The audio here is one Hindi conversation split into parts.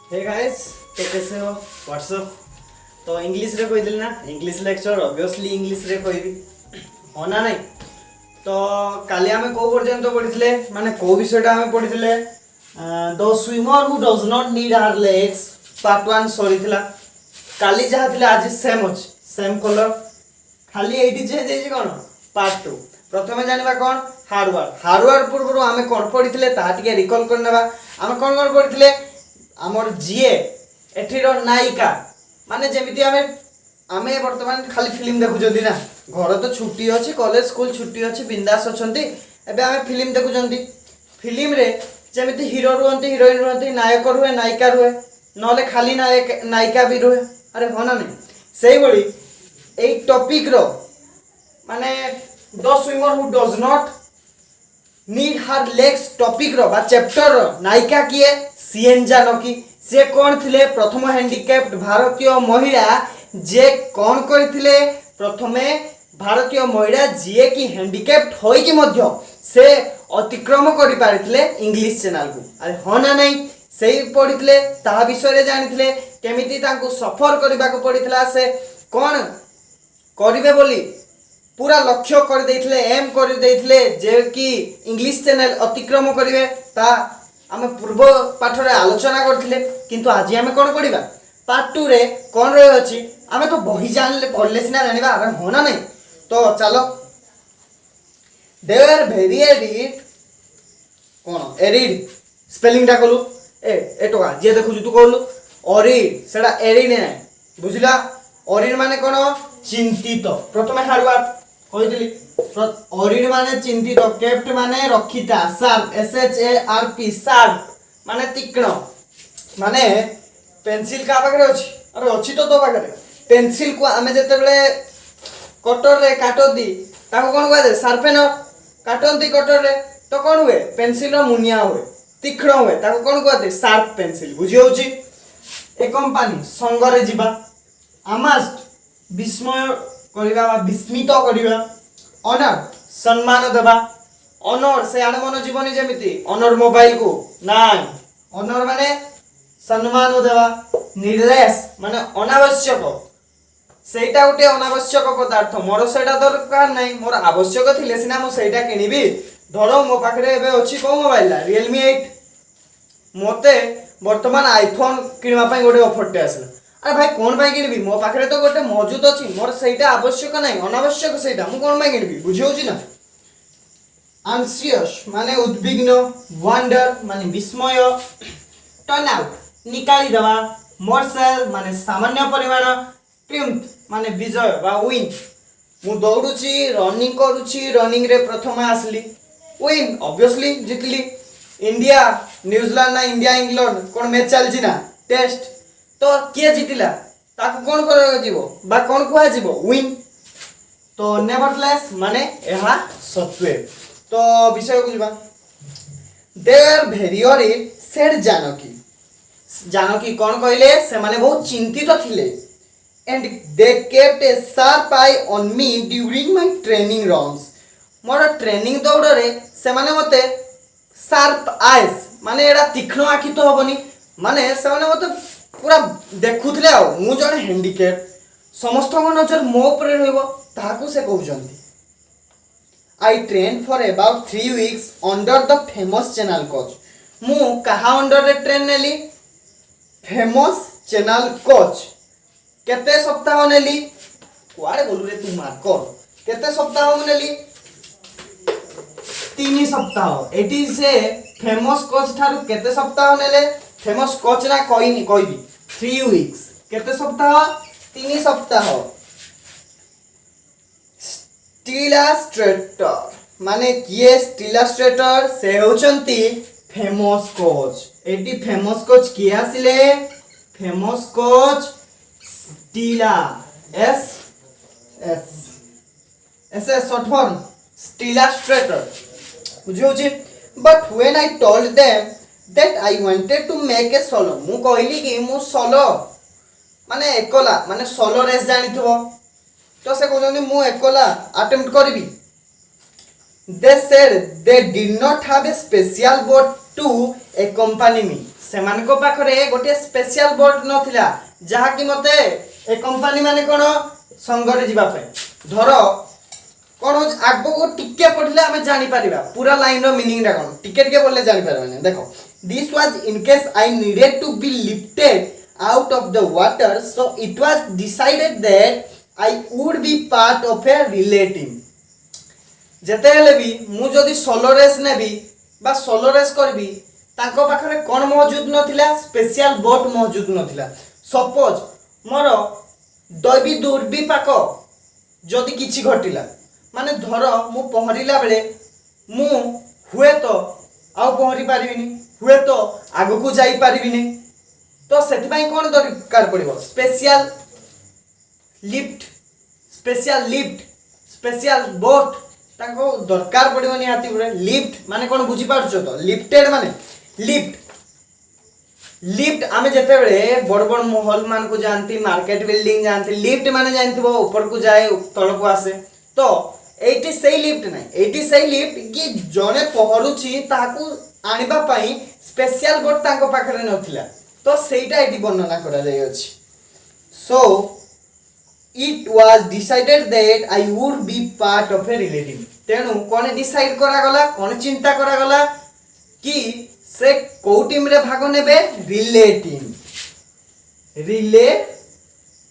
हे गाइस, तो कैसे हो? व्हाट्सअप तो इंग्लिश रे कोई दिल ना इंग्लिश लेक्चर ऑब्वियसली इंग्लिश रे कोई भी होना नहीं। तो काली आमे को पर्यंत पढ़िथिले माने को विषयटा आमे पढ़िथिले the swimmer who does not need our legs part 1 सरीथिला। काली जहा थिला आज सेम अछि, सेम कलर, खाली एठी जे देछि कोन पार्ट 2। प्रथमे जानिबा कोन हार्डवर्क पूर्व आमे कोन पढ़िथिले ता टिके रिकॉल करनेबा। आमे कोन कोन पढ़िथिले आमर जीए एठीर नायिका माने जेमिति आमे वर्तमान खाली फिल्म देखुचंती ना, घर तो छुट्टी अछि, कॉलेज स्कूल छुट्टी अछि, बिंदास अछंती। एबे आमे फिल्म देखुचंती, फिल्म रे जेमिति हीरो रुहंती, हीरोइन रुहंती, नायक रुहे, नायिका रुहे, नले खाली नायक नायिका भी रुहे। अरे होना नहीं सेही बड़ी ए टॉपिक रो माने the swimmer who does not need her legs topic रो बा चैप्टर रो नायिका किए सीएन जानकी। से कौन थिले प्रथम हैंडिकैप्ड भारतीय महिला जे कौन करथिले प्रथमे भारतीय महिला जे की हैंडिकैप्ड होई कि मध्य से अतिक्रम करि पारिथिले इंग्लिश चैनल को। अरे होना नहीं सेही पढ़िथिले ता विषय रे जानिथिले केमिति तांको सफर करबा को पड़िथिला, से कौन करिवे बोली पूरा लक्ष्य कर देथिले, एम कर देथिले जे कि इंग्लिश चैनल अतिक्रम करिवे। ता आमे पूर्व पाठ रे आलोचना करथिले, किंतु आज आमे कोन पढिबा पार्ट 2 रे कोन रे अछि। आमे तो बही जानले पढ़ले सिना जानिबा। अरे होना नहीं तो चलो दे आर वेरी एरिड कोन एरिड स्पेलिंग टा कलु ए टोका जे देखु तू कहलु ऑरिड सेडा एरिड नै बुझिला। ऑरिड माने कोन चिंतित। प्रथमे हार्डवर्क कहितली ऑरिड माने चिंतित, केप्ट माने रखिता, sharp S H A R P sharp माने तीक्ष्ण, माने पेंसिल का पाखरे अछि। अरे अछि तो पाखरे पेंसिल को आमे जते बेले कटर रे काटोदी ताको कोन कहै शार्पनर काटोंती कटर रे तो कोन हुए पेंसिल रो मुनिया हुए, तीक्ष्ण हुए, ताको कोन कहै शार्प पेंसिल। बुझि होउची ए कंपनी संग रे जिबा, आमास्ट विस्मय करिबा बा विस्मित करिबा, ऑनर सम्मान देबा, ऑनर से आड़ मन जीवनी जेमिति ऑनर मोबाइल को नाइ, ऑनर माने सम्मान देबा, निर्लेस माने अनावश्यक, सेटा उटे अनावश्यक पदार्थ मोर सेटा दरकार नै, मोर आवश्यक थिले सिना मो सेटा किनिबी। धरो मो पाखरे एबे अछि को मोबाइल Realme 8, मोते वर्तमान आईफोन किनवा पई गोटे ऑफर टे आसला। अरे भाई कोन भाई किनबी, मो पाखरे तो गोटे मौजूद अछि, मोर सेटा आवश्यक नै, अनावश्यक सेटा मु कोन भाई किनबी। बुझि होउची ना। anxious माने उद्विग्न, वंडर माने विस्मय, टर्न आउट निकाली दवा, मोरसेल माने सामान्य परिमाण, ट्रिम्फ माने विजय बा विन। मु दौड़ुची रनिंग करूची, रनिंग रे प्रथम आसली, विन ऑब्वियसली जितली। इंडिया न्यूजीलैंड ना इंडिया इंग्लैंड कोन मैच चलची ना टेस्ट, तो किए जितिला ताको कोन कर जीवो बा कोन कुआ जीवो विन। तो नेवरलेस माने एहा सत्वे। तो विषय को जीवा they are very worried said Janaki. Janaki कोन कहले से माने बहुत चिंतित थिले, and they kept a sharp eye on me during my training runs. मोर ट्रेनिंग दौड़ रे से माने मते शार्प आईज माने एडा तीक्ष्ण आखि तो हबनी, माने से माने मते पूरा देखुथले आ मु जने हैंडिकैप समस्त को नजर मो ऊपर रहइबो ताकू से कहउचंती। I train for about 3 weeks under the famous channel coach. मु कहा अंडर रे ट्रेन नेली फेमस चैनल कोच। केते सप्ताह नेली कुआडे बोलु रे तू मार कर केते सप्ताह नेली 3 सप्ताह। एटी से फेमस कोच थारु केते सप्ताह नेले फेमस कोच ना कहनी कहबी 3 वीक्स केते सप्ताह 3 सप्ताह। स्टिलास्ट्रेटर माने किए स्टिलास्ट्रेटर से होचंती फेमस कोच। एटी फेमस कोच किए आसिले फेमस कोच स्टिला S S S S short form स्टिलास्ट्रेटर बुझियोची। But when I told them that I wanted to make a solo, मु कहली कि मु सोलो माने एकोला माने सोलो रेस जानिथबो, तो से कहउछन मु एकोला अटेम्प्ट करबी। They said they did not have a special boat to accompany me सेमान को पाखरे गोटे स्पेशल बोट नथिला जहा कि मते ए कंपनी माने कोन संगरे जिबा पे धर कोन आगो को टिके पढिले हमें जानि परिबा पूरा लाइन रो मीनिंग रा कोन टिके टिके बोलले जानि परबे देखो this was in case I needed to be lifted out of the water, so it was decided that I would be part of a relay team. जेते हेले भी मु जदी सोलो रेस नेबी बा सोलो रेस करबी ताको पाखरे कोन मौजूद नथिला स्पेशल बोट मौजूद नथिला सपोज मोर दैवी दुर्विपाक जदी किछि घटिला माने धर मु पहरिला बेले मु हुए तो आउ पहरि पारिबिनी हुए तो आगु को जाई पारिबिनी तो सेतिबाई कोन दरकार पड़िबो स्पेशल लिफ्ट स्पेशल बोट ताको दरकार पड़िबो निहाती पुरे लिफ्ट माने कोन बुझी पारछो तो लिफ्टेड माने लिफ्ट आमे जेते बेले बड़ बड़ महल मान को जानती मार्केट बिल्डिंग जानती लिफ्ट माने जानथिबो ऊपर को जाए तळ को आसे तो एटी सही लिफ्ट नै एटी सही लिफ्ट कि जने पहरुची ताकू आनिबा पई स्पेशल बोट ताको पाखरे नथिला तो सेटा एटी वर्णना करा जाय अछि so it was decided that I would be part of a relay team तेनु कोने डिसाइड करा गला कोने चिंता करा गला कि से को टीम रे भाग नेबे relay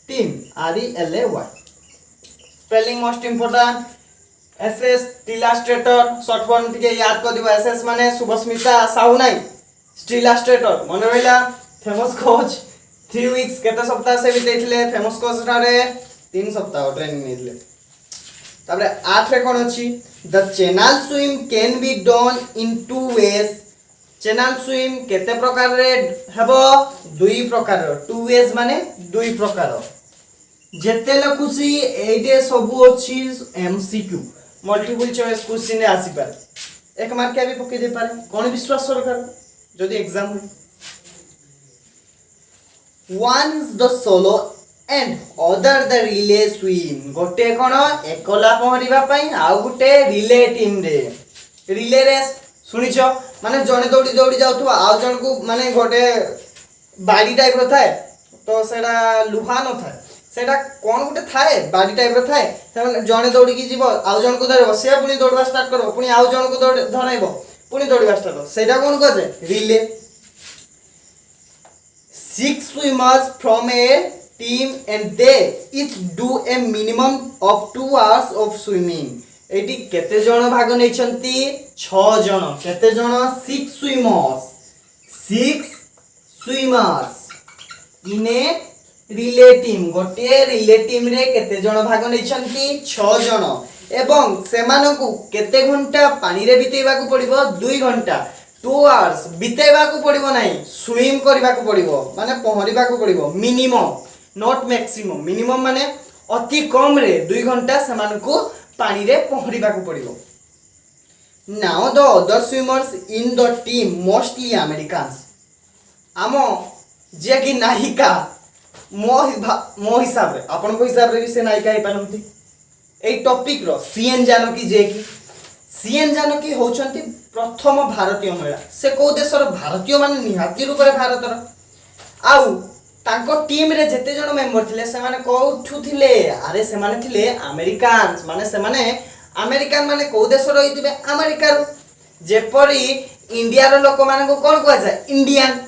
team R E L A Y spelling most important SS टिलास्ट्रेटर शॉर्ट फॉर्म टिके याद कर दिबो एसएस माने शुभस्मिता साहू नै टिलास्ट्रेटर मन रहिला फेमस कोच 3 वीक्स केते सप्ताह से बितेथिले फेमस कोच रे 3 सप्ताह ट्रेनिंग नेथिले ताबरे 8 रे कोन अछि the channel swim can be done in two ways channel swim केते प्रकार रे हेबो दुई प्रकार टू वेज माने दुई प्रकार जेते लखुसी एडे सबु अछि एमसीक्यू मल्टीपल चॉइस क्वेश्चन रे आसी पारे एक मार्क भी पके दे पारे कोन विश्वास सरकार जदि एग्जाम हो one is the solo and other the relay swim गोटे कोन एकला पहरिबा पई आ गोटे रिले टीम रे रिले रेस सुनिछो माने जने दौड़ी दौड़ी जाउथवा आ जन को माने गोटे बाडी टाइप रो थाए तो सेडा लुहा न थाए सेडा कोन गोटे थाए बाडी टाइप रो थाए से जने दौड़ी की जीवो आ जन को धरबो से पुनी दौड़वा स्टार्ट करबो पुनी आ जन को धराइबो पुनी दौड़वा स्टार्ट सेडा कोन कहे relay 6 swimmers from a team and they each do a minimum of 2 hours of swimming eighty केते जण भाग नै छंती 6 जण केते जण 6 swimmers इन ए रिले टीम गोटे रिले टीम रे केते जण भाग नै छंती 6 जण एवं सेमानकु केते घंटा पानी रे बितेबा को पड़िबो 2 घंटा 2 आवर्स बितेबा को पड़िबो नाही स्विम करबा को पड़िबो माने पहरिबा को पड़िबो मिनिमम नॉट मैक्सिमम मिनिमम माने अति कम रे 2 घंटा समान को पानी रे पहरिबा को पड़िबो now the other swimmers in the team mostly Americans आमो जे कि नायिका मो हिसाब रे आपन को हिसाब रे भी से नायिका हे पानंती ए टॉपिक रो सीएन जानकी जे कि सीएन जानकी होचंती प्रथम भारतीय महिला से को देशर भारतीय माने निहाती रूप रे भारतर आउ तांको टीम रे जेते जण मेंबर थिले से माने कोठु थिले अरे से माने थिले अमेरिकन्स माने से माने अमेरिकन माने को देशर होइतिबे अमेरिका रो जेपरी इंडिया रो लोक माने को कोन कहै छै इंडियन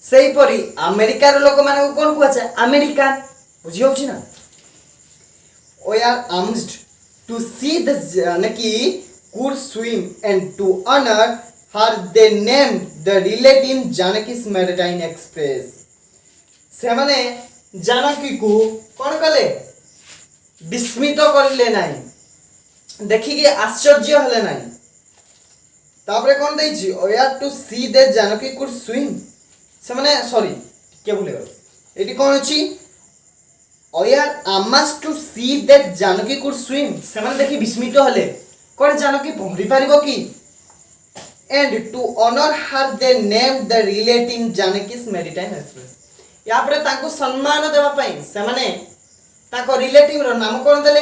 सेही परी अमेरिका रो लोक माने को कोन कहै छै अमेरिकन बुझियौ छी ना we are amused to see the Janaki could swim and to honor her they named the relay team Janaki's Maritime Express से माने जानकी को कोन कले विस्मित करले नाही देखि के आश्चर्य हले नाही तापरे कोन दै छी we are to see the Janaki could swim से माने सॉरी के भूले गलो एटी कोन अछि we are amused to see that Janaki could swim से माने देखि विस्मित हले कोन जानकी पहरि पारिबो की and to honor her they named the relay team Janaki's Maritime Express या पर ताको सम्मान देबा पई से माने ताको रिले टीम रो नाम कोन देले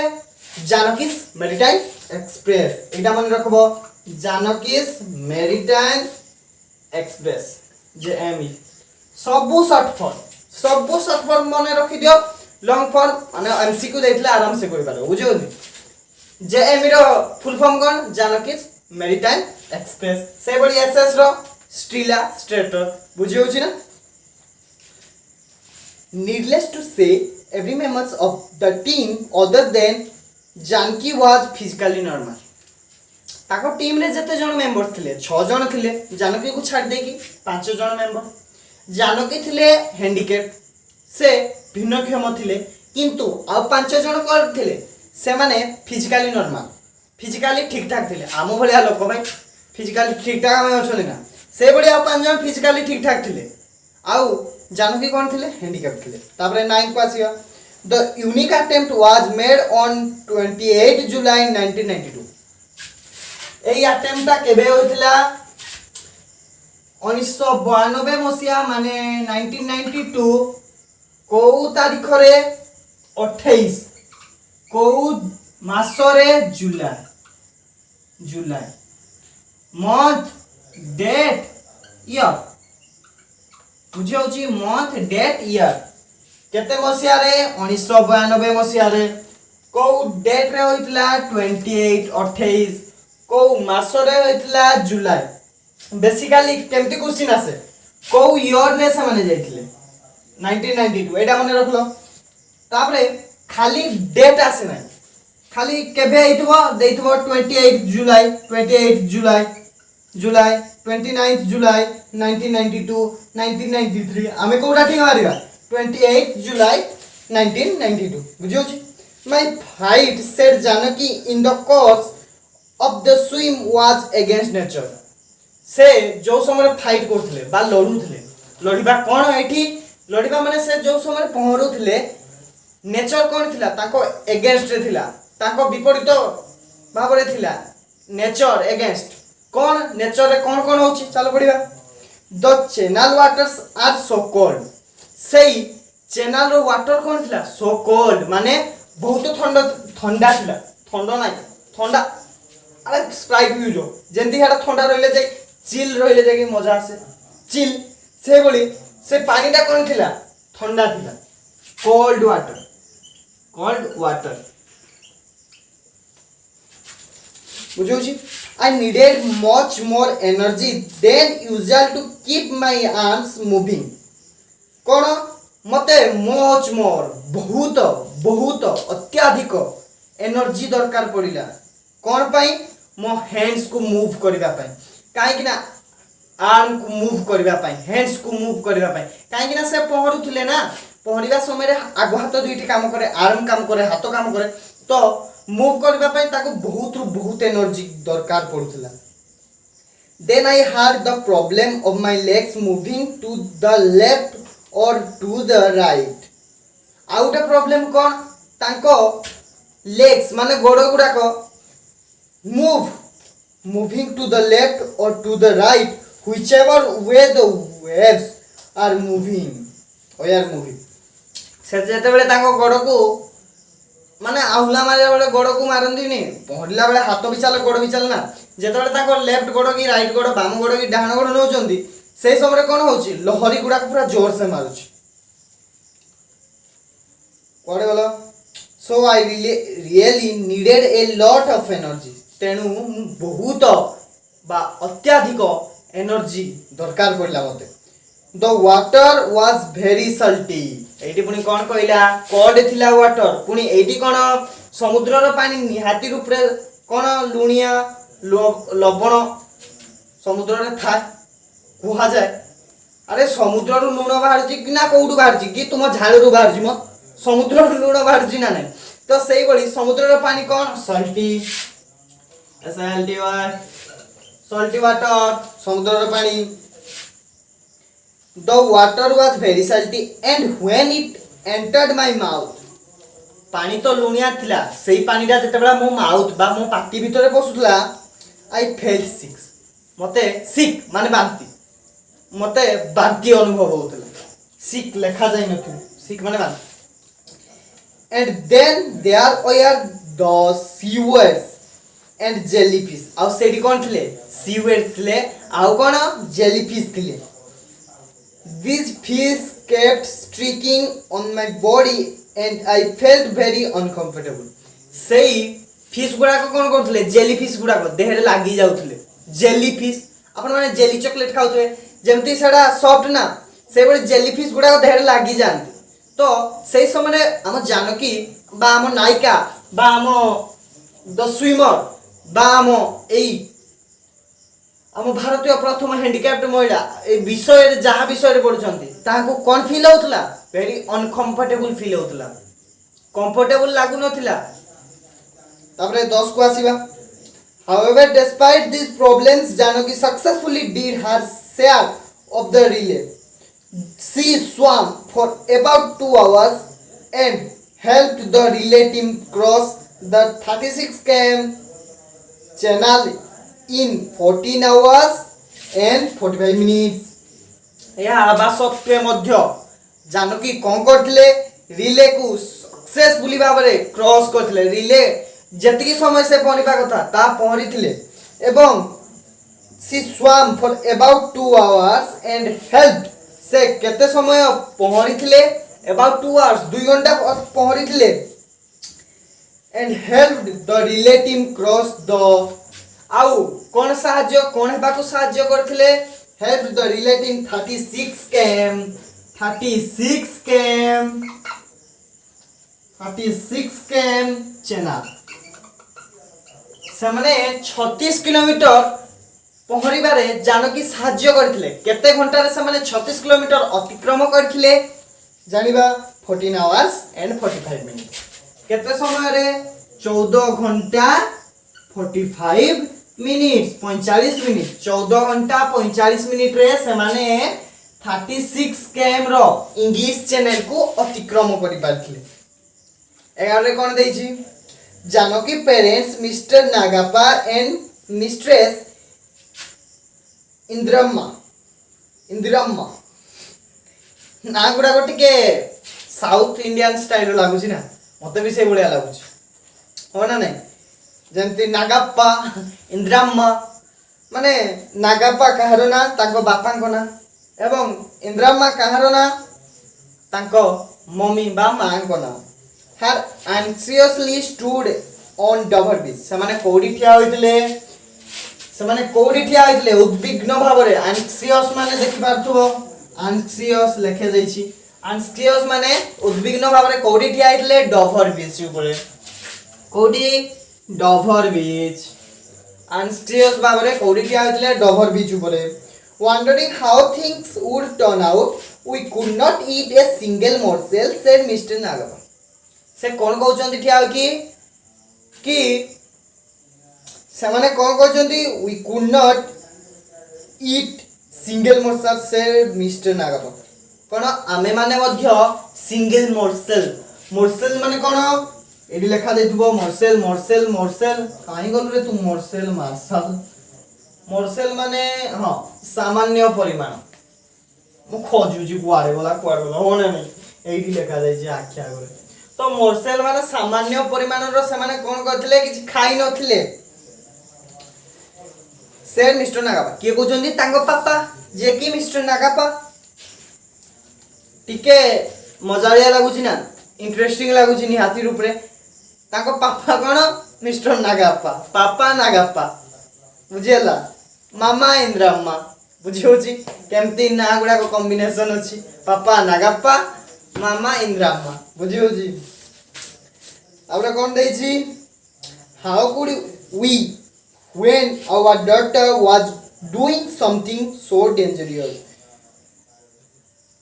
Janaki's Maritime Express एटा मन रखबो Janaki's Maritime Express JME सबु शॉर्ट फॉर्म मन रखि दियो लॉन्ग फॉर्म माने एमसीक्यू देथिले आराम से करि पारो बुझियो JME रो फुल फॉर्म कोन जानकी मैरीटाइम एक्सप्रेस से बड़ी एसएस रो स्ट्रीला स्ट्रेटर बुझियो छी ना needless to say every members of the team other than Janaki was physically normal ताको टीम रे जते जण मेंबर थिले 6 जण थिले जानकी को छाड़ देकी 5 जण मेंबर जानकी थिले हैंडिकैप से भिन्नक्षम थिले किंतु आ 5 जण कर थिले से माने फिजिकली नॉर्मल फिजिकली ठीक ठाक थिले आमो भलिया लोक भाई फिजिकली ठीक ठाक हम अछले ना से बड़ी आ 5 जण फिजिकली ठीक ठाक थिले आउ जानकी कौन थिले हैंडिकैप थिले तापरे 9 को आसिया the unique attempt was made on 28 July 1992 এই अटेम्प्टटा केबे होइतिला 1992 मसिया माने 1992 को तारीख रे 28 को मास रे जुलाई मंथ डेट ईयर बुझे होची मंथ डेट ईयर केते मसिया रे 1992 मसिया रे को डेट रे होइतिला 28 28 को मास रे होइतिला जुलाई बेसिकली केमती क्वेश्चन आसे को ईयर रे से माने जाइतिले 1992 एटा माने रखलो तापरे खाली डेट आसे नै खाली केबे आइतबो देइतबो 28 जुलाई 29 जुलाई 1992 1993 आमे कोडा ठीक मारिबा 28 जुलाई 1992 बुझियो छी my fight said Janaki in the course of the swim was against nature से जो समय फाइट करथिले बा लडुथिले लडिबा कोन एठी लडिबा माने से जो समय पहरुथिले नेचर कोन थिला ताको अगेंस्ट रे थिला ताको विपरीत भाबरे थिला नेचर अगेंस्ट कौन नेचर रे कौन कौन होची चलो पढ़िबा the channel waters are so cold सेई चैनल रो वाटर कौन थिला सो कोल्ड माने बहुत ठंडा थिला ठंडा नाही ठंडा अरे स्प्राइट पिउजो जेंती हेडा ठंडा रहिले जे चिल रहिले जे की मजा आसे चिल से बोली से पानीटा कौन थिला ठंडा थिला कोल्ड वाटर बुझियो छी I needed much more energy than usual to keep my arms moving. कौन मते much more बहुत अत्याधिक एनर्जी दरकार पड़िला कौन पाई मो हैंड्स को मूव करबा पाई काहे कि ना आर्म को मूव करबा पाई हैंड्स को मूव करबा पाई काहे कि ना से पहरुथिले ना पहरिबा समय रे आगो हाथ दुईटी काम करे आर्म काम करे हाथ काम करे तो मूव करबा पई ताको बहुत एनर्जी दरकार पड़ुथला then I had the problem of my legs moving to the left और टू द राइट आउट प्रॉब्लम कोन ताको लेग्स माने गोड़ गुडा को मूविंग टू द लेफ्ट और to the right whichever way the waves are moving से जेते बेले ताको गोड़ को माने आहुला मारे बेले गोड़ को मारंदी नि पहडला बेले हाथ भी चले गोड़ भी चले ना जेते बेले ताको लेफ्ट गोड़ की राइट गोड़ बाम गोड़ की डाहाण गोड़ नो चंदी सेही समय कोन होची लहरी गुडा पूरा जोर से मारुची कोडे बोलो so I really needed a lot of energy तेनु बहुत बा अत्याधिक एनर्जी दरकार पड़ला मते the water was very salty एटी पुनी कोन कहला कोड थिला वाटर पुनी एटी कोन समुद्र रो पानी निहाती रूप रे कोन लुणिया लवण समुद्र रे था कुहा जाय अरे समुद्र रो लुण बाहर छी कि ना कोडु बाहर छी कि तुम झाड़ रो बाहर छी म समुद्र रो लुण बाहर छी ना नै तो सेही बड़ी समुद्र रो पानी कोन सल्टी वाटर समुद्र रो पानी The water was very salty and when it entered my mouth पानी तो लुणिया थिला सेही पानीटा जेतेबेला मो माउथ बा मो पाटी भितरे पसुतला आई फेल्ट सिक मते सिक माने बांती अनुभव होतला सिक लेखा जाय नथि सिक माने बांती and then there were the seaweeds and jellyfish आउ सेडी कोन थिले seaweeds थिले आउ कोन jellyfish थिले These fish kept streaking on my body and I felt very uncomfortable. ସେଇ ଫିସ୍ ଗୁଡ଼ାକ କ'ଣ କରୁଥିଲେ ଜେଲି ଫିସ୍ ଗୁଡ଼ାକ ଦେହରେ ଲାଗି ଯାଉଥିଲେ ଜେଲି ଫିସ୍ ଆପଣମାନେ ଜେଲି ଚକୋଲେଟ୍ ଖାଉଥିବେ ଯେମିତି ସେଟା ସଫ୍ଟ ନା ସେଇଭଳି ଜେଲି ଫିସ୍ ଗୁଡ଼ାକ ଦେହରେ ଲାଗି ଯାଆନ୍ତି ତ ସେଇ ସମୟରେ ଆମ ଜାନକୀ ବା ଆମ ନାୟିକା ବା ଆମ ଦ ସୁଇମର ବା ଆମ ଏଇ ଆମ ଭାରତୀୟ ପ୍ରଥମ ହ୍ୟାଣ୍ଡିକ୍ୟାପ୍ଟ ମହିଳା ଏ ବିଷୟରେ ଯାହା ବିଷୟରେ ପଢୁଛନ୍ତି ତାହାକୁ କ'ଣ ଫିଲ୍ ହେଉଥିଲା ଭେରି ଅନକମ୍ଫର୍ଟେବୁଲ ଫିଲ୍ ହେଉଥିଲା କମ୍ଫର୍ଟେବୁଲ ଲାଗୁନଥିଲା ତାପରେ 10 କୁ ଆସିବା however despite these problems Janaki successfully did her share of the relay she swam for about 2 hours and helped the relay team cross the 36 km channel in 14 hours and 45 minutes या आबा सत्वे मध्य जानकी कोन करथिले रिले को सक्सेसफुली भाबरे क्रॉस करथिले रिले जतिकी समय से पहुंचबा कथा ता पहुंचीथिले एवं सी swam for about 2 hours and helped से केते समय पहुंचीथिले about 2 hours 2 घंटा पहुंचीथिले and helped the relay team cross the आउ कोन साहाଯ୍ୟ कोन हेबाकू साहाଯ୍য करथिले helped the relay team 36 km चेनार सेमाने 36 किलोमीटर पहरिबारे जानकी साहाଯ୍য करथिले केते घंटा रे सेमाने 36 किलोमीटर अतिक्रम करथिले जानिबा 14 hours and 45 minutes केते समय रे 14 घंटा 45 मिनिट्स 45 मिनिट 14 घंटा 45 मिनिट रे सेमाने 36 km रो इंग्लिश चैनल को अतिक्रम करि पारथिले एगार रे कोन देछि Janaki parents mister Nagappa and mistress Indramma ना गुडा को टिके साउथ इंडियन स्टाइल लागुछि ना मते भी से बढिया लागुछि हो ना नहीं जंती नागाप्पा इंद्राम्मा माने नागाप्पा काहरो ना ताको बापा को ना एवं इंद्राम्मा काहरो ना ताको मम्मी बा मां को ना हर anxiously stood on Dover beach से माने कोडी ठिया होइतले उद्विग्न भाबरे anxious माने देखि पारथुबो anxious लेखे जाईछि anxious माने उद्विग्न भाबरे कोडी ठिया होइतले डोभर बीच ऊपर कोडी डोभर बीच anxious भाबरे कोडी ठिया होइतले डोभर बीच ऊपर wondering how things would turn out we could not eat a single morsel said Mr. Nagappa से कौन कहउचंती ठिया कि से माने कौन कहउचंती we could not eat single morsel से मिस्टर नागापा कोन आमे माने मध्य सिंगल मोर्सेल माने कोन एडी लेखा देथबो मोर्सेल काई गलु रे तू मोर्सेल माने हां सामान्य परिमाण मु खोजुजी कुआरे बोला होने नहीं एडी लेखा जाय जे आख्या गरे तो मोर्सेल माने सामान्य परिमाण रो से माने कोन करथिले किछि खाइ नथिले से मिस्टर नागापा के कहउचंदी तांगो पापा जे कि मिस्टर नागापा टिके मजालिया लागुछि ना इंटरेस्टिंग लागुछि नि हाथी रूप रे तांगो पापा कोन मिस्टर नागापा पापा नागापा बुझेला मामा इंद्राम्मा बुझियोछि केमती ना गुडा को कॉम्बिनेशन अछि पापा नागापा मामा इंद्राम्मा बुझियोछि आबरा कोन देछि how could we when our daughter was doing something so dangerous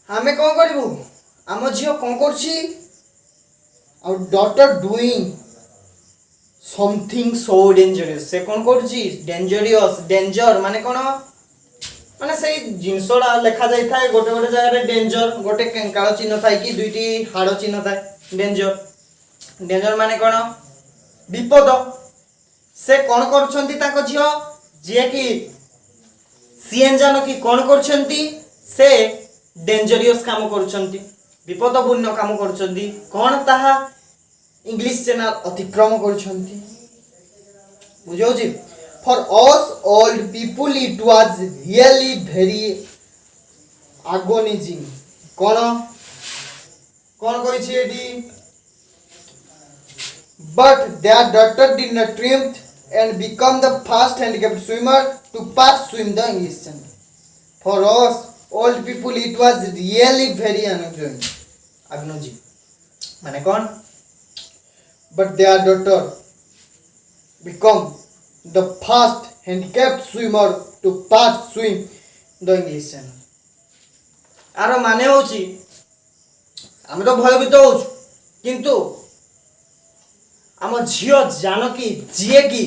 हमें कोन करबू आम झियो कोन करछि our daughter doing something so dangerous से कोन करछि डेंजर माने कोन माने से जिंसडा लेखा जाय थाए गोटे गोटे जगह रे डेंजर गोटे कंकाळ चिन्ह थाए कि दुईटी हाड़ चिन्ह थाए डेंजर माने कोन विपद से कोन करछंती ताको झियो जे कि सीएन जानकी कोन करछंती से डेंजरियस काम करछंती विपदपूर्ण काम करछंती कोन ताहा इंग्लिश चैनल अतिक्रम करछंती बुझो जी for us old people it was really very agonizing कौन कौन कही एटी but their daughter did not triumph and become the first handicapped swimmer to pass swim the English Channel. For us old people it was really very agonizing माने कौन but their daughter become the first handicapped swimmer to pass swim the English Channel. आरो माने होची हम तो भयभीत होछु किंतु आम झियो जानकी जीए की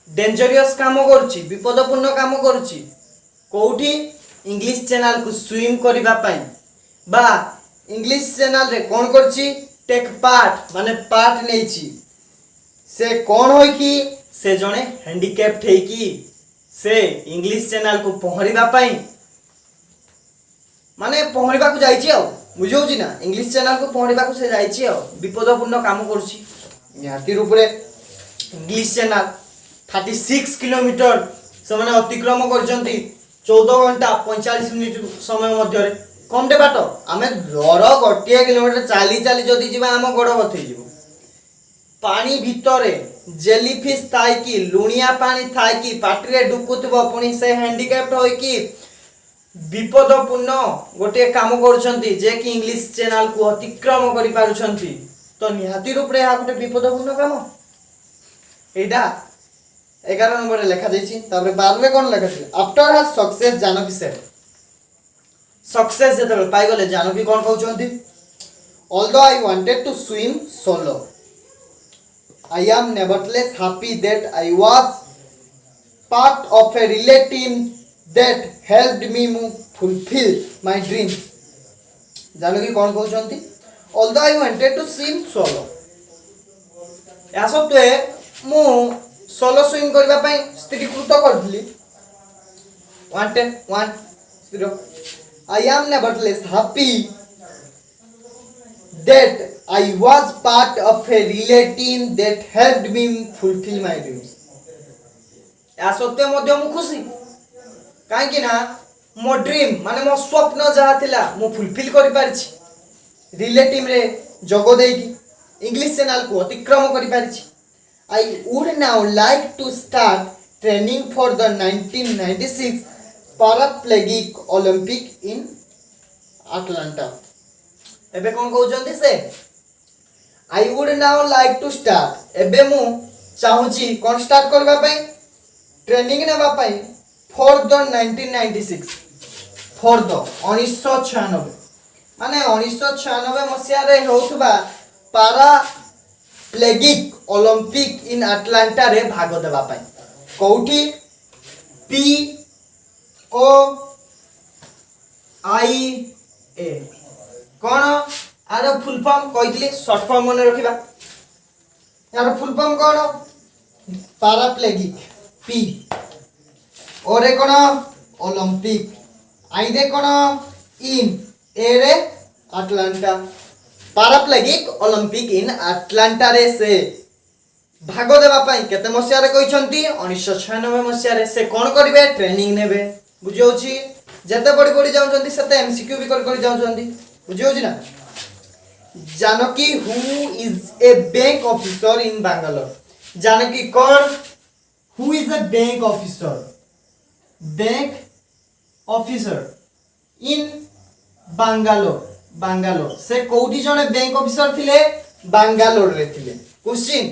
डेंजरियस काम करछि विपदपूर्ण काम करछि कोठी इंग्लिश चैनल को स्विम करिबा पई बा इंग्लिश चैनल रे कोन करछि टेक पार्ट माने पार्ट नेछि से कोन होय कि से जने हैंडिकैप्ड है कि से इंग्लिश चैनल को पहरिबा पई माने पहरिबा को जाइछि आ बुझौछि ना इंग्लिश चैनल को पहरिबा को से जाइछि आ विपदपूर्ण काम करछि निहाती रूप रे इंग्लिश चैनल 36 किलोमीटर से माने अतिक्रम करछंती 14 घंटा 45 मिनिट समय मध्य रे कमटे बाट आमे घर गोटे किलोमीटर चाली चाली जदि जीवा आम गोड़ बथई जीव पानी भितरे जेलीफिश थाई कि लुणिया पानी थाई कि पाटी रे डुकुतबो पुनी से हैंडिकैप्ड होय कि विपदपूर्ण गोटे काम करछंती जे कि इंग्लिश चैनल को अतिक्रम करि पारुछंती तो निहाती रूप रे आ गोटे विपदपूर्ण काम एटा 11 नंबर रे लिखा जायछि ताबरे 12 रे कोन लिखा छै after her success Janaki said success जेते पाई गले जानकी कोन कहउछंती although I wanted to swim solo I am nevertheless happy that I was part of a relay team that helped me fulfil my dreams Janaki कोन कहउछंती although I wanted to swim solo या सत्वे मु सोलो स्विम करबा पई स्थिरीकृत करथली वांटेड वन स्थिर I am nevertheless happy that I was part of a relay team that helped me fulfill my dreams. या सत्य मध्य मु खुशी काहे कि ना मो ड्रीम माने मो स्वप्न जहा थिला मु फुलफिल करि पारछि रिले टीम रे जोगो देकी इंग्लिश चैनल को अतिक्रम करि पारछि I would now like to start training for the 1996 Paraplegic Olympic in Atlanta. एबे कोन कहउछंती से I would now like to start एबे मु चाहूची कोन स्टार्ट करबा पई ट्रेनिंग नेबा पई for the 1996 for the 1996 माने 1996 मसिया रे होथबा पारा प्लेगिक ओलंपिक इन अटलांटा रे भाग देबा पई कोठी पी ओ आई ए कोन आरो फुल फॉर्म कहितली शॉर्ट फॉर्म मन रखिबा यार फुल फॉर्म कोन पैराप्लेगिक पी ओरे कोन ओलंपिक आई रे कोन इन ए रे अटलांटा पैराप्लेगिक ओलंपिक इन अटलांटा रे से भाग देबा पई केते मसिया रे कहिसंती 1996 मसिया रे से कोन करिवे ट्रेनिंग नेबे बुझियोछि जते बड़ी बड़ी जाउछंती सेते एमसीक्यू भी कर जाउछंती बुझियोछि ना Janaki who is a bank officer in Bangalore Janaki कोन who is a bank officer in Bangalore से कोठी जने बैंक ऑफिसर थिले बैंगलोर रे थिले क्वेश्चन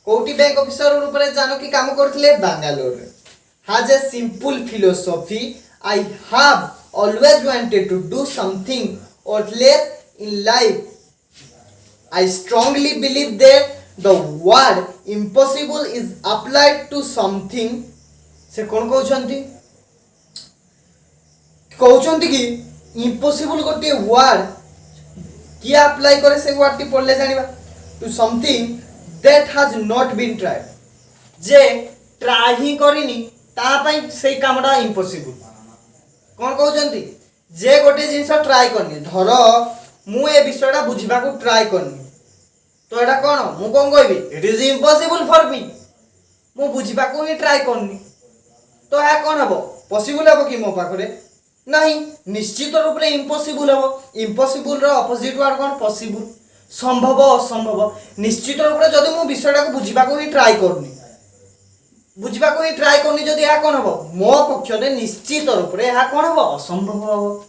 कोठी बैंक ऑफिसर रूप रे जानकी काम करथिले बैंगलोर रे has a simple philosophy I have always wanted to do something or less in life I strongly believe that the word impossible is applied to something से कोन कहउछंती कि impossible गोटे वर्ड कि अप्लाई करे से वर्ड टी पढ़ले जानिबा to something that has not been tried जे ट्राई ही करिनी ता पई से कामडा इम्पॉसिबल कोन कहउछंती जे गोटे जिंस ट्राई करनी धर मु ए विषयटा बुझिबा को ट्राई करनी तो एटा कोन मु कोन कहबी it is impossible for me मु बुझिबा को ही ट्राई करनी तो या कोन हबो पॉसिबल हबो कि मो पाखरे नहीं निश्चित रूप से इम्पॉसिबल हम इम्पॉसिबल रो अपोजिट वर्ड कौन पॉसिबल संभव असंभव निश्चित रूप से जदि मु विषयटा को बुझिबा को ही ट्राई करनी बुझिबा को ही ट्राई करनी जदि या कोन हो मो पक्ष रे निश्चित रूप से या कोन हो असंभव हो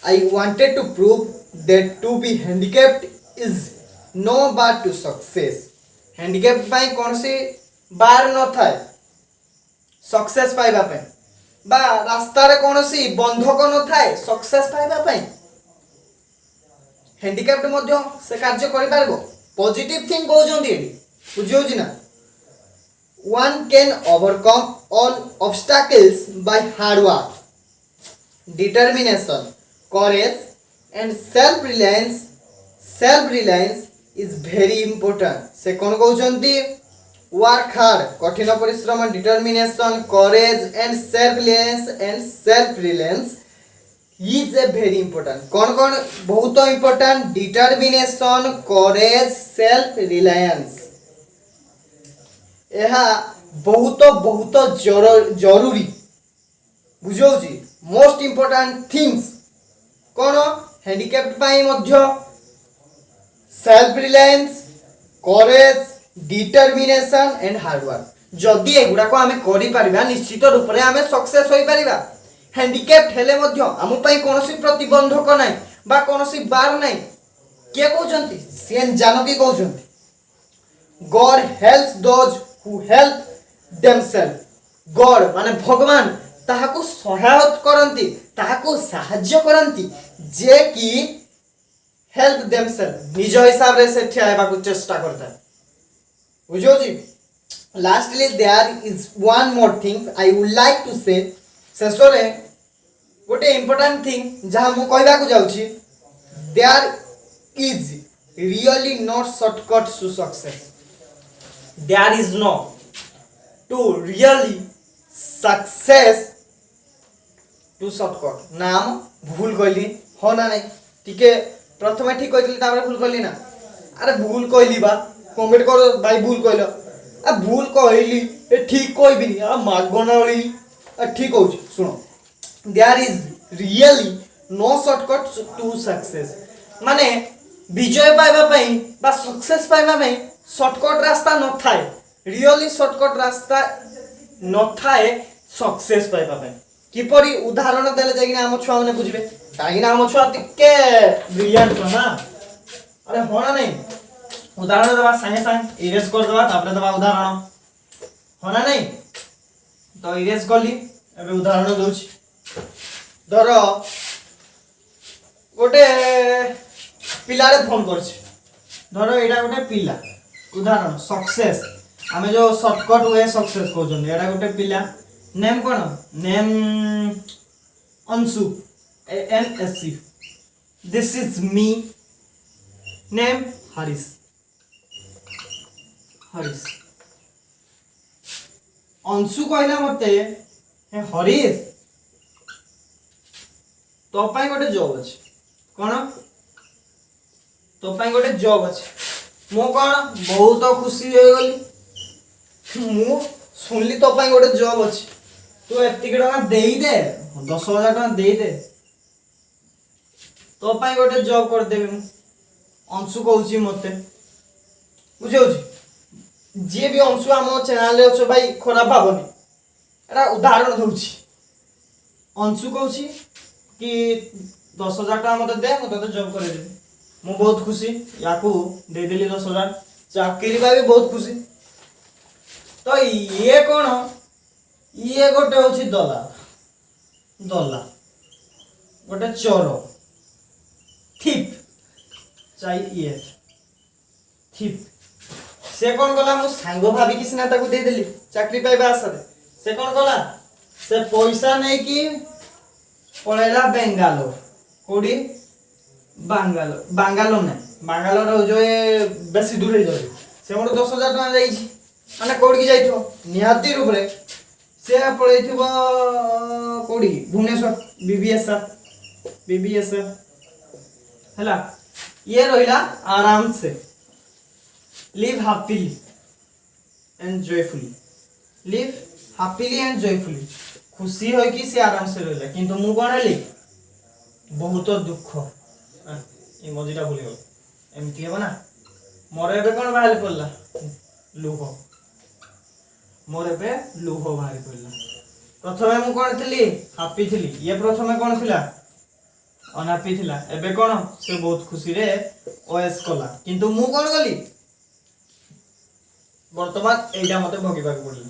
I wanted to prove that to be handicapped is no bar to success handicapped पाई कौन सी बार न थाए सक्सेस पाइबा पे बा रास्ता रे कौन सी बंधक न थाए सक्सेस पाइबा पे हैंडिकैप्ड मध्य से कार्य करि पारबो पॉजिटिव थिंग कहउजंदी एडी बुझियो जी ना one can overcome all obstacles by hard work determination courage and self reliance is very important से कौन कहउजंदी वर्क हार्ड कठिन परिश्रम determination courage and self reliance is a very important कौन कौन बहुत इंपोर्टेंट डिटरमिनेशन करेज सेल्फ रिलायंस यह बहुत बहुत जरूरी बुझो जी मोस्ट इंपोर्टेंट थिंग्स कौन handicapped pi Madhya self reliance courage determination and hard work जदि एगुड़ा को आमे करि परिबा निश्चित रूप से आमे सक्सेस होई परिबा हैंडिकैप्ड हेले मध्य आमु पई कोनोसी प्रतिबंधक नै बा कोनोसी बार नै के कहउचंती सेन जानकी कहउचंती God helps those who help themselves God माने भगवान ताहाकू सहायता करंती ताहाकू सहाय्य करंती जे कि हेल्प देमसेल्फ निज हिसाब रे से ठिया हेबाकू चेष्टा करता है बुझो जी lastly there is one more thing I would like to say शेषरे गोटे इंपोर्टेंट थिंग जहाँ मु कहबा को जाउची there is really not shortcut to success there is no to really success to shortcut नाम भूल कहली हो ना नहीं ठीक है प्रथमे ठीक कहली तापर भूल कहली ना अरे भूल कहली बा कमेंट करो भाई भूल कहल आ भूल कहली ए ठीक कहबी नहीं आ मागणाली आ ठीक हो सुनो there is really no shortcut to success माने विजय पाइबा पई बा सक्सेस पाइबा पई शॉर्टकट रास्ता न थाए रियली शॉर्टकट रास्ता न थाए सक्सेस पाइबा पई किपरि उदाहरण देले जाय कि हम छुआ माने बुझबे काहे ना हम छुआ टिके ब्रिलियंट ना अरे होना नहीं उदाहरण दबा संगे संग इरेज कर दबा तापरे दबा उदाहरण होना नहीं तो इरेज करली एबे उदाहरण दोछि धरो गोटे पिलारे फोन करछि धरो एडा गोटे पिला उदाहरण सक्सेस हमें जो शॉर्टकट वे सक्सेस कहउछन एडा गोटे पिला name cone name Anshu ANSU this is me name Harish Harish Anshu कहला मते हे हरीश तो पाई गोटे जॉब अछि कोन तो पाई गोटे जॉब अछि मो कोन बहुत खुशी हो गली मु सुनली तो पाई गोटे जॉब अछि तू एतिक टका देई दे 10,000 टका देई दे तो पाई गोटे जॉब कर देबे मु अंशु कहउची मते बुझौची जे भी अंशु आम चैनल रे अच्छो भाई खराब भावनी एटा उदाहरण दउची अंशु कहउची कि 10,000 टका मते दे मते तो जॉब करे दे मु बहुत खुशी याकू दे देली 10,000 चाकरी पाई बहुत खुशी तो ये कोन ये गोटे होची दला गोटे चोर थिप चाहिए थिप से कौन गला मु सांग भाभी कि सिना ताकू दे देली चाकरी पाइबा आशा से कौन गला से पैसा नहीं कि पळेला बेंगालोर कोडी बांगालोर नहीं बांगालोर जो ये बेसी दूर है से मोर 10,000 टका जाई छी माने कोडी की जाइथो निहाती रूप रे से पळेथिबो कोडी भुवनेश्वर बीबीएस हला ये रहिला आराम से live happily and joyfully खुशी हो कि से आराम से रहिला किंतु मु कोन हेली बहुत दुख इमोजीटा भूली गल एमती हेबो ना मोर एबे कोन बाहर पड़ला लुह मोर एबे लुह बाहर पड़ला प्रथमे मु कोन थिली हैप्पी थिली ये प्रथमे कोन थिला अनहैप्पी थिला एबे कोन से बहुत खुशी रे ओएस कला किंतु मु कोन गली वर्तमान एटा मते भगिबा पड़ला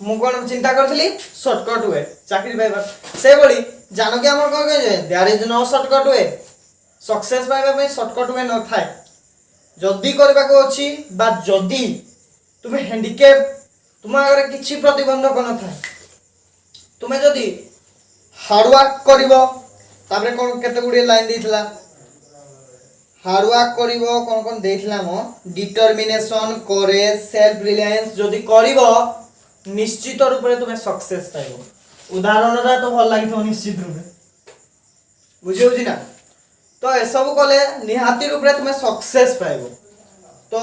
मु कोन चिंता करथली शॉर्टकट वे चाकरी पाइबा से बड़ी जानो कि हमर कोन कहे there is no shortcut way success पाइबा पे शॉर्टकट वे न थाए जदी करबा को अछि बा जदी तुमे हैंडिकैप तुम अगर किछि प्रतिबंधक न थाए तुमे जदी हार्ड वर्क करिवो तापरे कोन केते गुडी लाइन देथिला हार्ड वर्क करिवो कोन कोन देथिला मो डिटरमिनेशन करेज सेल्फ रिलायंस जदी करिवो निश्चित रूप से तुम्हें सक्सेस पाइबो उदाहरण रा तो भल लागिथो निश्चित रूप से बुझे होजी ना तो ए सब कले निहाती रूप से तुम्हें सक्सेस पाइबो तो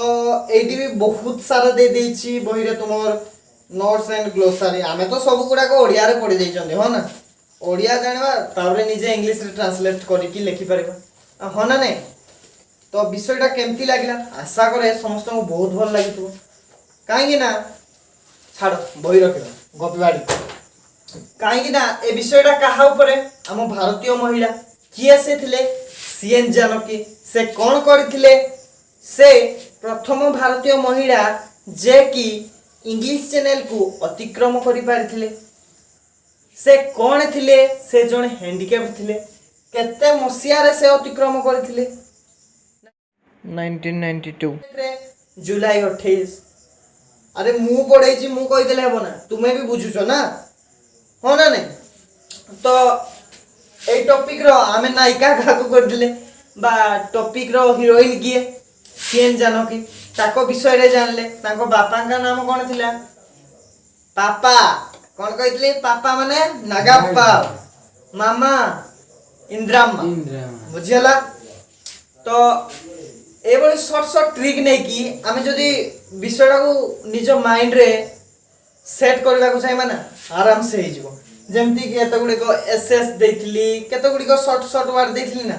एडी भी बहुत सारा दे देछि बही रे तुमर नोट्स एंड ग्लोसारी आमे तो सब गुडा को ओडिया रे पढि देइ छथि हो ना ओडिया जानबा तारे निजे इंग्लिश रे ट्रांसलेट करि कि लिखि परबा हो ना नै तो विषयटा केमती लागिला आशा करे समस्त को बहुत भल लागिथो काहे कि ना छाड़ बही रखिबा गपिबाड़ी काहे ना ए विषयटा कहा ऊपर हम भारतीय महिला किए से थिले सीएन जानकी से कोन करथिले से प्रथम भारतीय महिला जे कि इंग्लिश चैनल को अतिक्रम करि पारिथिले से कोन थिले से जण हैंडिकैप थिले केते मसिया रे से अतिक्रम करथिले 1992 जुलाई 28 अरे मु पढ़े मु कहीदेले हेबो ना तुमे भी बुझुछ ना हो ना नहीं तो ए टॉपिक रो आमे नायिका काकू करदिले बा टॉपिक रो हीरोइन किए सीएन जानकी ताको विषय रे जानले ताको बापा का नाम कोन थिला पापा कोन कहितले पापा माने नागाप्पा मामा इंद्राम्मा बुझियला तो एबोली शॉर्ट शॉर्ट ट्रिक नै कि आमे जदी विषयटा को निज माइंड रे सेट करबा को चाहि माने आराम से हे जिवो जेमती कि एत गुडी को एसएस देथिली केत गुडी को शॉर्ट शॉर्ट वर्ड देथिली ना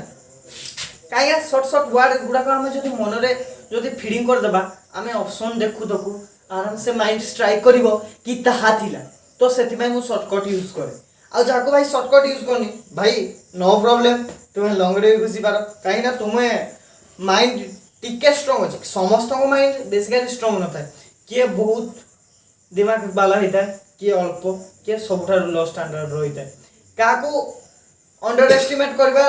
काया शॉर्ट शॉर्ट वर्ड गुडा को आमे जदी मन रे जदी फीडिंग कर देबा आमे ऑप्शन देखु दकु आराम से माइंड स्ट्राइक करिवो कि ताहा थिला तो सेति में मु शॉर्टकट यूज करे आ जाको भाई शॉर्टकट यूज करनी भाई नो प्रॉब्लम तुमे लॉन्ग रे भी घुसी पारो काई ना तुमे माइंड टिके स्ट्रांग अछि समस्त को माइंड बेसिकली स्ट्रांग न थाए के बहुत दिमाग बाला हिता के अल्प के सबठा लो स्टैंडर्ड रहिता काको अंडर एस्टिमेट करबा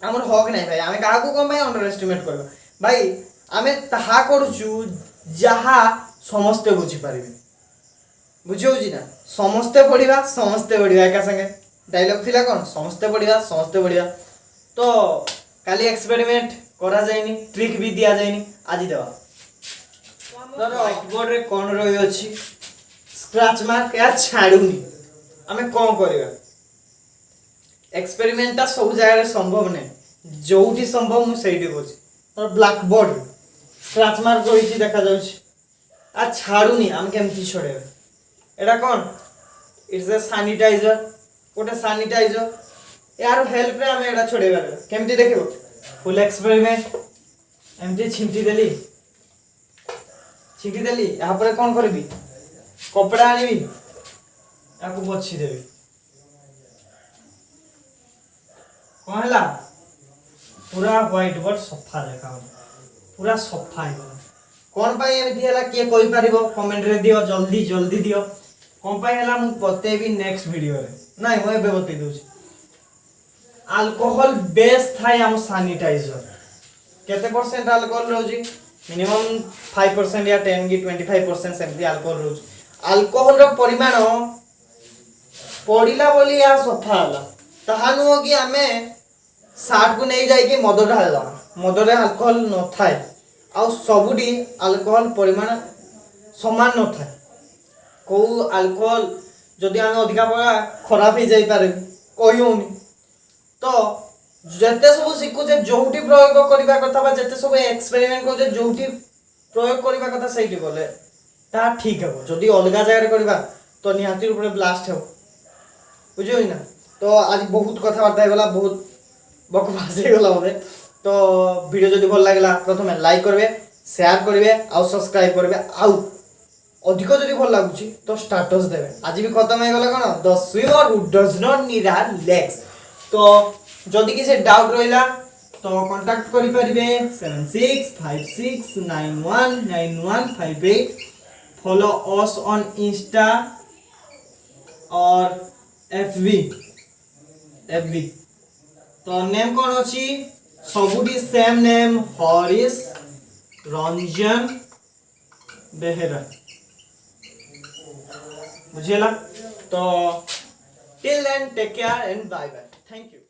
हमर हक नै भाई आमे काको कम भाई अंडर एस्टिमेट करबा भाई आमे ताहा करूछु जहा समस्त बुझी पारिबे बुझियो जी ना समस्त पढिबा एका संगे डायलॉग थिला कोन समस्त पढिबा तो काली एक्सपेरिमेंट करा जायनी ट्रिक भी दिया जायनी आज देवा तर व्हाइट बोर्ड रे कोन रही अछि स्क्रैच मार्क या छाडुनी हमें कोन करबा एक्सपेरिमेंट ता सब जगह रे संभव नै जोठी संभव मु सेठी बोछि तर ब्लैक बोर्ड स्क्रैच मार्क होइछि देखा जाउछि आ छाडुनी हम केमती छोड़ेबा एटा कोन इट्स अ सैनिटाइजर कोटे सैनिटाइजर यार हेल्प रे हम एटा छोड़ेबा केमती देखिबो फुल एक्सपेरिमेंट एमती छिंटी देली यहाँ पर कौन करबी कपड़ा आनिबी याको बछि देबी कौन हला पूरा व्हाइट बोर्ड सफा देखा पूरा सफा है कौन पाई एमती हला के कोइ पारिबो कमेंट रे दियो जल्दी दियो कौन पाई हला मु बतेबी नेक्स्ट वीडियो रे नाही मैं बे बतै दोछि अल्कोहल बेस थाय हम सैनिटाइजर केते परसेंट अल्कोहल रोजी मिनिमम 5% या 10 की 25% सेमती अल्कोहल रोज अल्कोहल रो परिमाण पडिला बोली या सफा हला तहानु हो कि हमें 60 को नहीं जाई कि मद ढालला मद रे अल्कोहल न थाय आ सबुडी अल्कोहल परिमाण समान न थाय को अल्कोहल जदि हम अधिका पगा खराब हो जाई पारे कहियोनी तो जते सब सिखु जे जोठी प्रयोग करबा कथा बा जते सब एक्सपेरिमेंट को जे जोठी प्रयोग करबा कथा सहीटी बोले ता ठीक है जदि अलगा जगह करबा तो निहाती रूप में ब्लास्ट हो बुझे ना। तो आज बहुत कथबार्ता गला बहुत बकवास गला बोले। तो वीडियो जदि भल लागला प्रथम लाइक करबे शेयर करबे आ सब्सक्राइब करबे आ अधिक जदि भल लागुची तो स्टेटस देबे। आज भी खत्म हो गला कोन the swimmer who does not need her legs. तो जदि किसी डाउट रहिला तो कांटेक्ट करि परिबे 7656919158। फॉलो अस ऑन इंस्टा और एफबी। तो नेम कौन अच्छी सबुटी सेम नेम हरीश रंजन बेहेरा बुझेला। तो till then take care and bye bye thank you.